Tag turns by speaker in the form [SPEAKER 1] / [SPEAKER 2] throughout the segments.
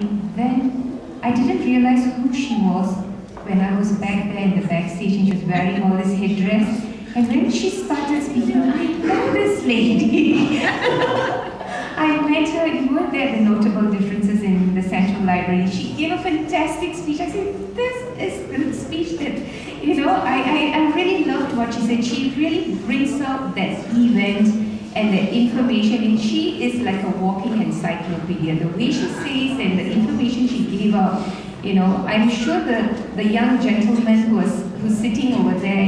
[SPEAKER 1] Then I didn't realize who she was when I was back there in the backstage and she was wearing all this headdress. And when she started speaking, I know this lady. I met her, you were there, the notable differences in the Central Library. She gave a fantastic speech. I said, this is the speech that, I really loved what she said. She really brings out that event and the information, and she is like a walking encyclopedia. The way she says and the information she gave out, I'm sure the young gentleman who's sitting over there,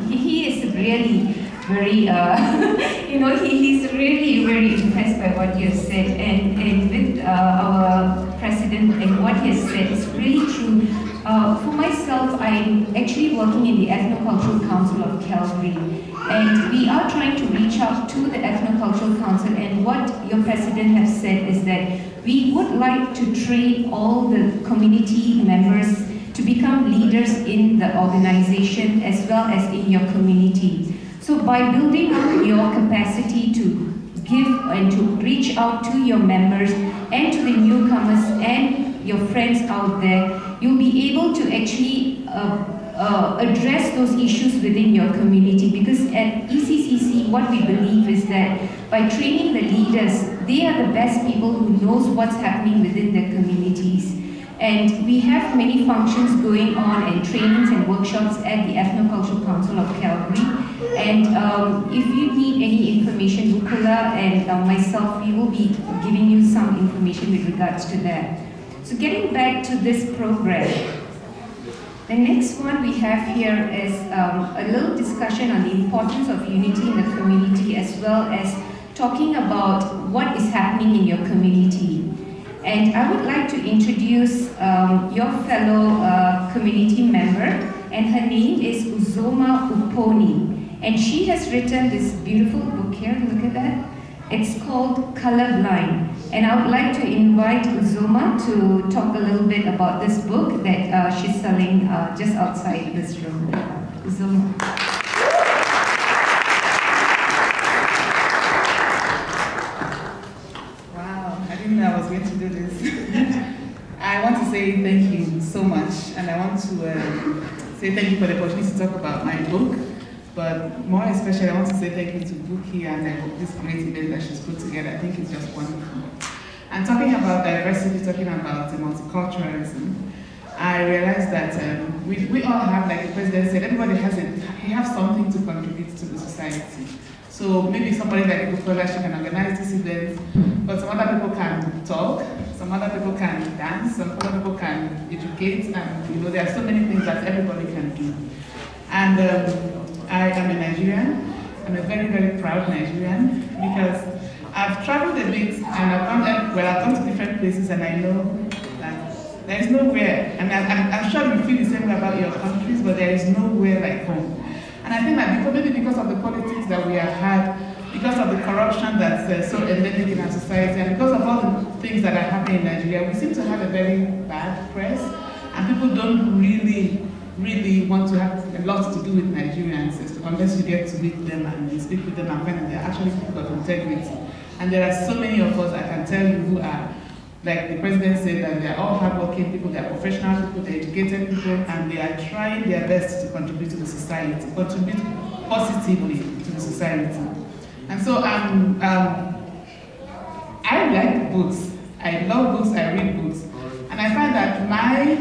[SPEAKER 1] he is really very, he's really very impressed by what you have said, and with our president and what he has said is really true. For myself, I'm actually working in the Ethnocultural Council of Calgary, and we are trying to reach out to the Ethnocultural Council, and what your president has said is that we would like to train all the community members to become leaders in the organization as well as in your community. So by building up your capacity to give and to reach out to your members and to the newcomers and your friends out there, you'll be able to actually address those issues within your community, because at ECCC what we believe is that by training the leaders, they are the best people who knows what's happening within their communities. And we have many functions going on and trainings and workshops at the Ethnocultural Council of Calgary. And if you need any information, Bukula and myself, we will be giving you some information with regards to that. So getting back to this program, the next one we have here is a little discussion on the importance of unity in the community, as well as talking about what is happening in your community. And I would like to introduce your fellow community member, and her name is Uzoma Uponi. And she has written this beautiful book here, look at that. It's called Colorblind. And I would like to invite Uzoma to talk a little bit about this book that she's selling just outside this room. Uzoma.
[SPEAKER 2] Wow, I didn't know I was going to do this. I want to say thank you so much, and I want to say thank you for the opportunity to talk about my book. But more especially, I want to say thank you to Buki and this great event that she's put together. I think it's just wonderful. And talking about diversity, talking about multiculturalism, I realized that we all have, like the president said, everybody has something to contribute to the society. So maybe somebody like Bukola, she can organize this event, but some other people can talk, some other people can dance, some other people can educate, and there are so many things that everybody can do. And I am a Nigerian. I'm a very, very proud Nigerian, because I've traveled a bit and I've gone to different places, and I know that there is nowhere, and I'm sure you feel the same way about your countries, but there is nowhere like home. And I think that maybe because of the politics that we have had, because of the corruption that's so endemic in our society, and because of all the things that are happening in Nigeria, we seem to have a very bad press, and people don't really want to have a lot to do with Nigerians unless you get to meet them and you speak with them and find that they're actually people of integrity. And there are so many of us, I can tell you, who are, like the president said, that they're all hardworking people, they're professional people, they're educated people, and they are trying their best to contribute to the society, contribute positively to the society. And so I like books. I love books, I read books. And I find that my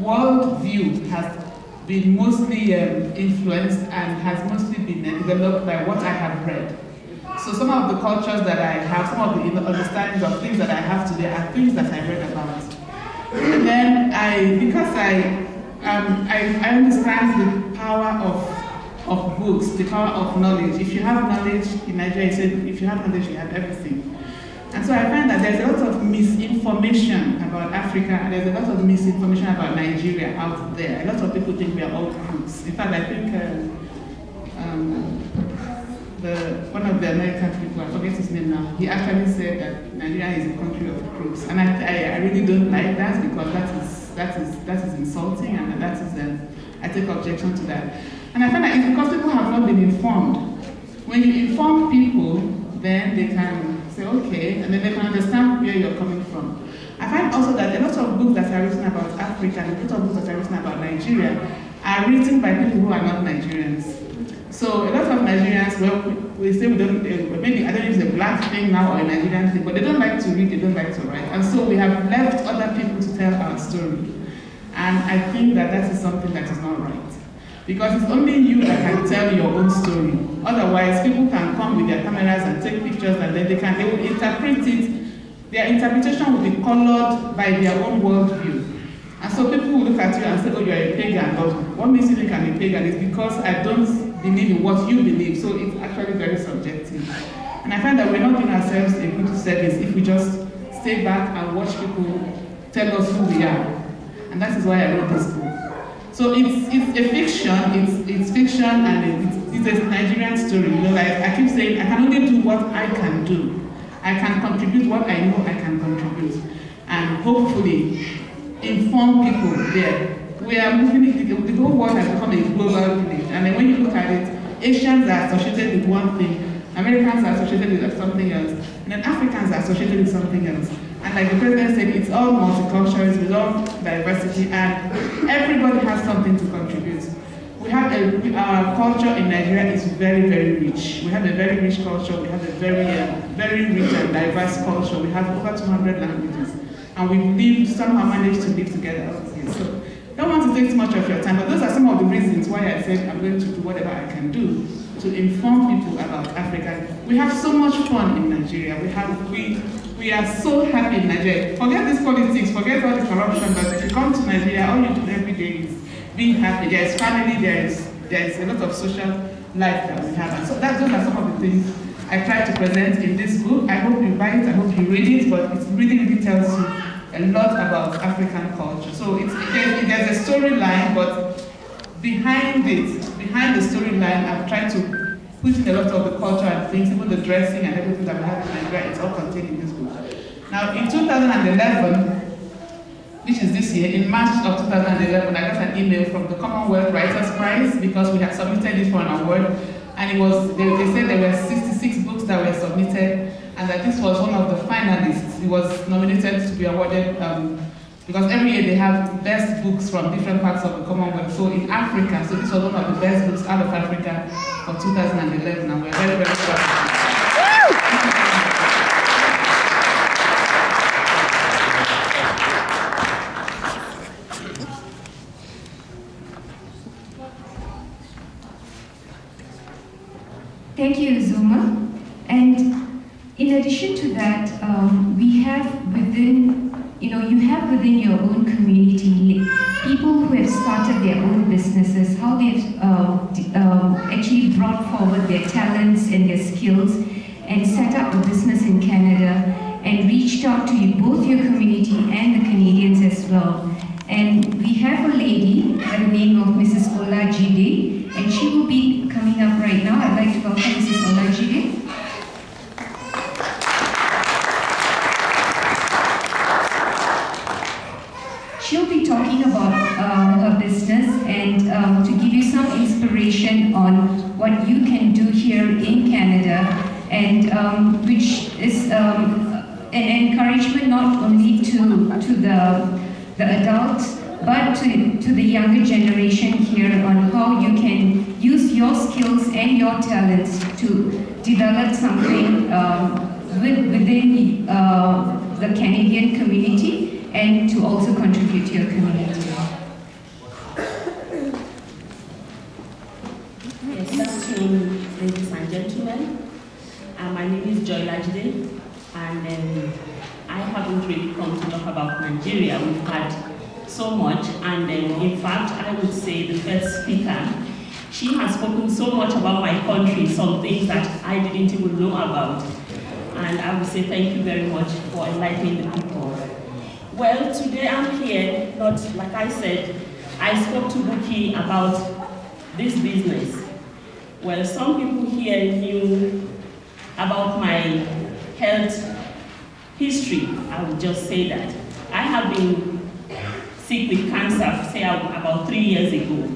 [SPEAKER 2] worldview has been mostly influenced and has mostly been developed by what I have read. So some of the cultures that I have, some of the understandings of things that I have today are things that I read about. And then because I understand the power of books, the power of knowledge. If you have knowledge, in Nigeria, if you have knowledge, you have everything. And so I find that there's a lot of misinformation about Africa, and there's a lot of misinformation about Nigeria out there. A lot of people think we are all crooks. In fact, I think one of the American people, I forget his name now, he actually said that Nigeria is a country of crooks. And I really don't like that, because that is insulting, and that is I take objection to that. And I find that it's because people have not been informed. When you inform people, then they can say, okay, and then they can understand where you're coming from. I find also that a books that are written about Africa and a lot of books that are written about Nigeria are written by people who are not Nigerians. So a lot of Nigerians, well, we say we don't, maybe I don't know if it's a black thing now or a Nigerian thing, but they don't like to read, they don't like to write. And so we have left other people to tell our story. And I think that that is something that is not right. Because it's only you that can tell your own story. Otherwise, people can come with their cameras and take pictures and then they will interpret it. Their interpretation will be colored by their own worldview. And so people will look at you and say, oh, you're a pagan. But what makes you think I'm a pagan is because I don't believe in what you believe. So it's actually very subjective. And I find that we're not doing ourselves a good service if we just stay back and watch people tell us who we are. And that is why I wrote this book. So it's a fiction, it's fiction, and it's a Nigerian story. You know, like I keep saying, I can only do what I can do. I can contribute what I know I can contribute. And hopefully inform people there. We are moving, the whole world has become a global village. And then when you look at it, Asians are associated with one thing, Americans are associated with something else, and then Africans are associated with something else. And like the president said, it's all multicultural, it's all diversity, and everybody has something to contribute. We have our culture in Nigeria is very, very rich. We have a very rich culture, we have a very rich and diverse culture. We have over 200 languages. And we've somehow managed to live together out here. So I don't want to take too much of your time, but those are some of the reasons why I said I'm going to do whatever I can do to inform people about Africa. We have so much fun in Nigeria. We are so happy in Nigeria. Forget this politics, forget all the corruption, but if you come to Nigeria, all you do every day is being happy. There is family, there is a lot of social life that we have. And so those are some of the things I try to present in this book. I hope you buy it, I hope you read it, but it really tells you a lot about African culture. So there's a storyline, but behind the storyline, I've tried to put in a lot of the culture and things, even the dressing and everything that we have in Nigeria, it's all contained in this book. Now, in 2011, which is this year, in March of 2011, I got an email from the Commonwealth Writers' Prize because we had submitted it for an award, and they said there were 66 books that were submitted, and that this was one of the finalists. It was nominated to be awarded because every year they have best books from different parts of the Commonwealth. So in Africa, so this was one of the best books out of Africa for 2011, and we're very, very proud.
[SPEAKER 1] Thank you, Zuma. And in addition to that, we have within, you have within your own community people who have started their own businesses, how they've actually brought forward their talents and their skills and set up a business in Canada and reached out to both your community and the Canadians as well. And we have a lady by the name of Mrs. Olajide, and she will be coming up right now. I'd like to welcome Mrs. Olajide. She'll be talking about her business and to give you some inspiration on what you can do here in Canada, and which is an encouragement not only to the adults, but to the younger generation here on how you can use your skills and your talents to develop something within the Canadian community and to also contribute to your community.
[SPEAKER 3] Yes, good afternoon, ladies and gentlemen. My name is Joy Lajide, and I haven't really come to talk about Nigeria. We've had so much, and in fact, I would say the first speaker, she has spoken so much about my country, some things that I didn't even know about. And I would say thank you very much for enlightening the people. Well, today I'm here, not like I said, I spoke to Buki about this business. Well, some people here knew about my health history, I would just say that. I have been sick with cancer, say about 3 years ago.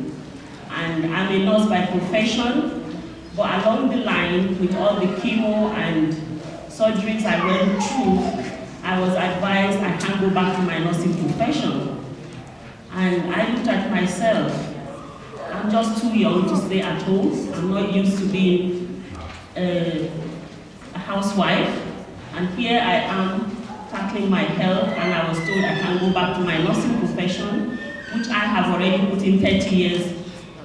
[SPEAKER 3] And I'm a nurse by profession, but along the line, with all the chemo and surgeries I went through, I was advised I can't go back to my nursing profession. And I looked at myself. I'm just too young to stay at home. I'm not used to being a housewife. And here I am tackling my health, and I was told I can go back to my nursing profession, which I have already put in 30 years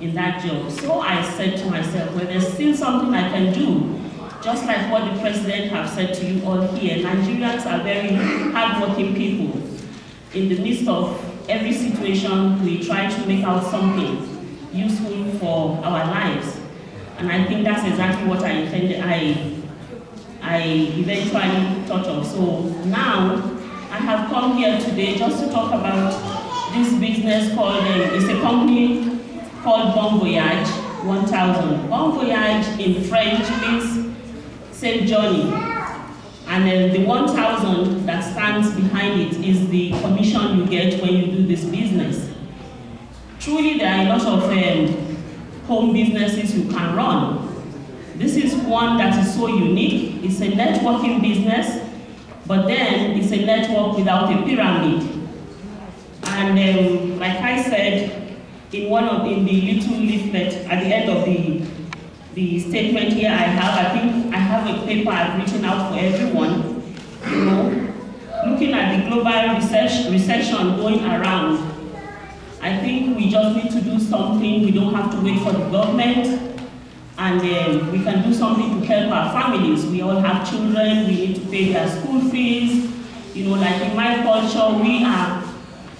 [SPEAKER 3] in that job. So I said to myself, well, there's still something I can do. Just like what the president has said to you all here, Nigerians are very hardworking people. In the midst of every situation, we try to make out something useful for our lives. And I think that's exactly what I intended, I eventually thought of. So now, I have come here today just to talk about this business called, it's a company called Bon Voyage 1000. Bon Voyage in French means safe journey. And the 1000 that stands behind it is the commission you get when you do this business. Truly, there are a lot of home businesses you can run. This is one that is so unique. It's a networking business, but then it's a network without a pyramid. And like I said, in the little leaflet at the end of the statement here I think I have a paper I've written out for everyone. You know, looking at the global recession going around, I think we just need to do something. We don't have to wait for the government. And we can do something to help our families. We all have children, we need to pay their school fees. You know, like in my culture, we are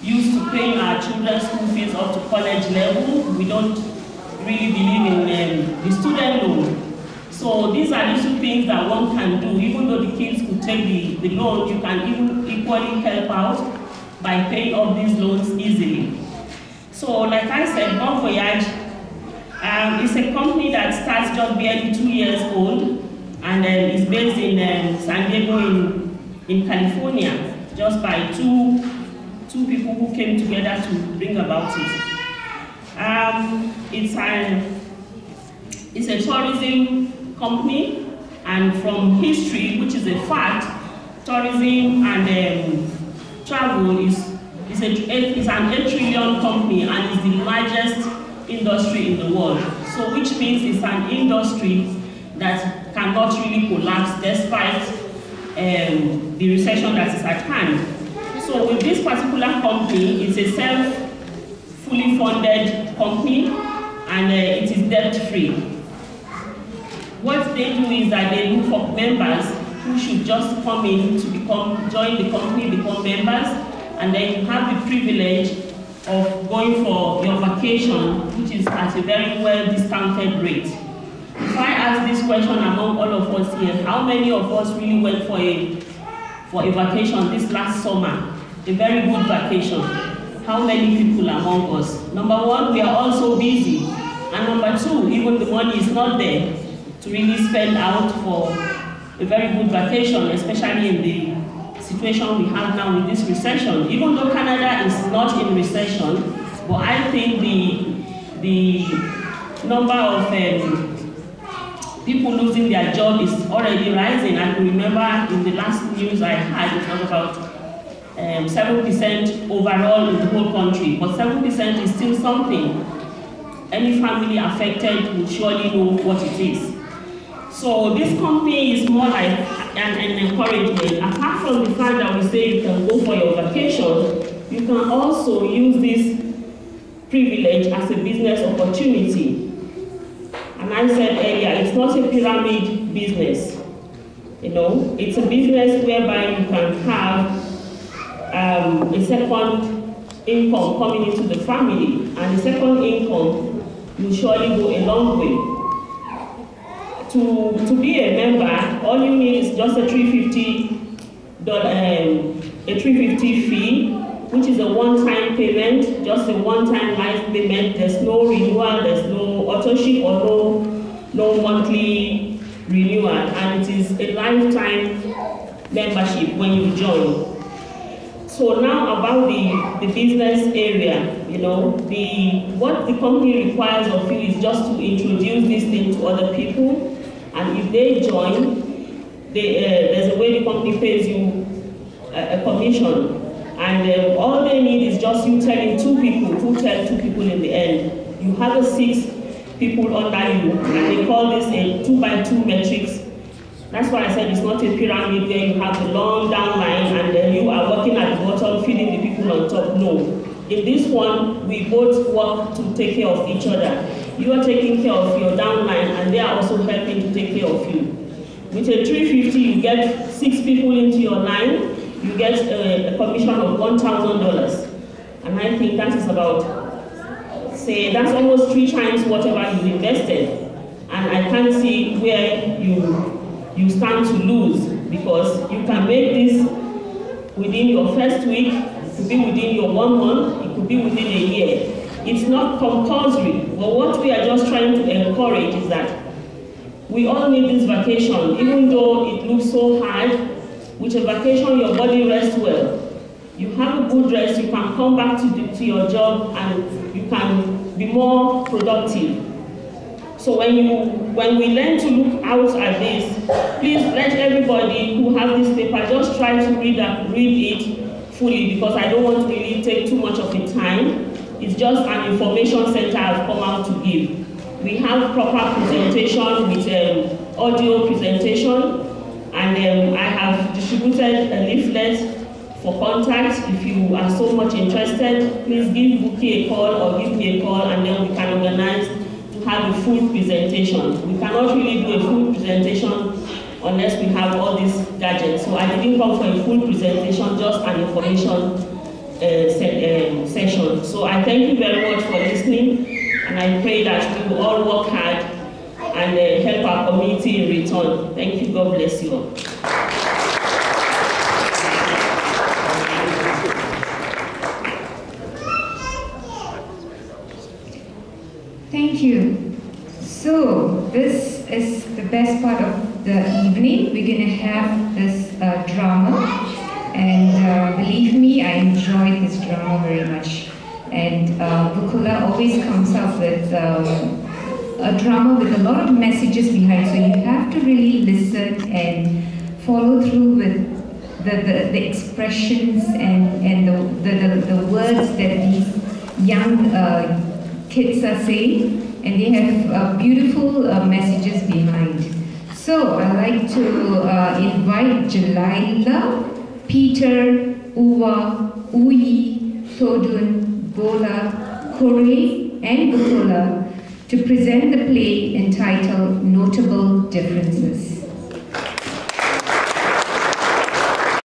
[SPEAKER 3] used to paying our children's school fees up to college level. We don't really believe in the student loan. So these are little things that one can do. Even though the kids could take the loan, you can even equally help out by paying off these loans easily. So like I said, Bon Voyage, it's a company that starts just barely 2 years old, and it's based in San Diego in California, just by two people who came together to bring about it. It's a tourism company, and from history, which is a fact, tourism and travel is an 8 trillion company and is the largest industry in the world. So which means it's an industry that cannot really collapse despite the recession that is at hand. So with this particular company, it's a fully funded company, and it is debt-free. What they do is that they look for members who should just come in to join the company, become members, and then you have the privilege of going for your vacation, which is at a very well discounted rate. If I ask this question among all of us here, how many of us really went for a vacation this last summer? A very good vacation. How many people among us? Number one, we are all so busy. And number two, even the money is not there to really spend out for a very good vacation, especially in the situation we have now with this recession. Even though Canada is not in recession, but I think the number of people losing their job is already rising. I can remember in the last news I had, it was about 7% overall in the whole country, but 7% is still something. Any family affected will surely know what it is. So this company is more like an encouragement. Apart from the fact that we say you can go for your vacation, you can also use this privilege as a business opportunity. And I said earlier, it's not a pyramid business. You know, it's a business whereby you can have a second income coming into the family, and the second income will surely go a long way. To be a member, all you need is just a $350 fee, which is a one-time payment, just a one-time life payment. There's no renewal, there's no auto-ship or no monthly renewal, and it is a lifetime membership when you join. So now about the business area, you know, what the company requires of you is just to introduce this thing to other people, and if they join, there's a way the company pays you a commission. And all they need is just you telling 2 people, who tell 2 people in the end. You have 6 people under you, and they call this a 2x2 matrix. That's why I said it's not a pyramid where you have the long down line and then you are working at the bottom, feeding the people on top. No. In this one, we both work to take care of each other. You are taking care of your downline, and they are also helping to take care of you. With a 350, you get 6 people into your line, you get a commission of $1,000. And I think that is about, say, that's almost 3 times whatever you invested. And I can't see where you stand to lose, because you can make this within your first week, it could be within your 1 month, it could be within a year. It's not compulsory, but what we are just trying to encourage is that we all need this vacation. Even though it looks so hard, with a vacation your body rests well. You have a good rest, you can come back to your job and you can be more productive. So when we learn to look out at this, please let everybody who have this paper just try to read it fully, because I don't want to really take too much of the time. It's just an information center I've come out to give. We have proper presentation with audio presentation, and I have distributed a leaflet for contact. If you are so much interested, please give Buki a call or give me a call, and then we can organize to have a full presentation. We cannot really do a full presentation unless we have all these gadgets. So I didn't come for a full presentation, just an information session. So I thank you very much for listening, and I pray that we will all work hard and help our community in return. Thank you. God bless you all.
[SPEAKER 1] Thank you. So this is the best part of the evening. We're going to have this drama. And believe me, I enjoyed this drama very much. And Bukula always comes up with a drama with a lot of messages behind. So you have to really listen and follow through with the expressions and the words that these young kids are saying. And they have beautiful messages behind. So I'd like to invite Jalila, Peter, Uwa, Uyi, Todun, Bola, Kore, and Bukula to present the play entitled Notable Differences.